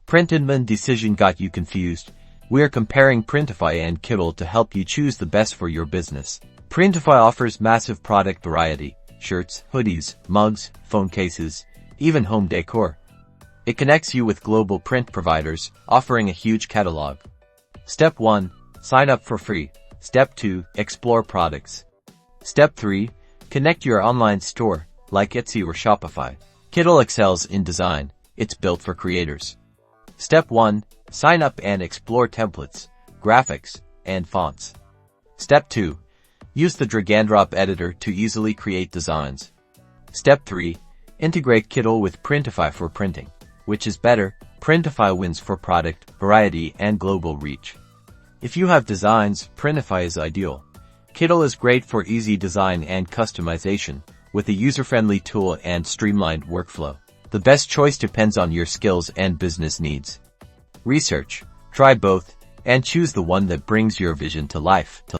Printify decision got you confused? We are comparing Printify and Kittl to help you choose the best for your business. Printify offers massive product variety: shirts, hoodies, mugs, phone cases, even home decor. It connects you with global print providers, offering a huge catalog. Step 1. Sign up for free. Step 2. Explore products. Step 3. Connect your online store, like Etsy or Shopify. Kittl excels in design. It's built for creators. Step 1. Sign up and explore templates, graphics, and fonts. Step 2. Use the drag-and-drop editor to easily create designs. Step 3. Integrate Kittl with Printify for printing. Which is better? Printify wins for product, variety, and global reach. If you have designs, Printify is ideal. Kittl is great for easy design and customization, with a user-friendly tool and streamlined workflow. The best choice depends on your skills and business needs. Research, try both, and choose the one that brings your vision to life.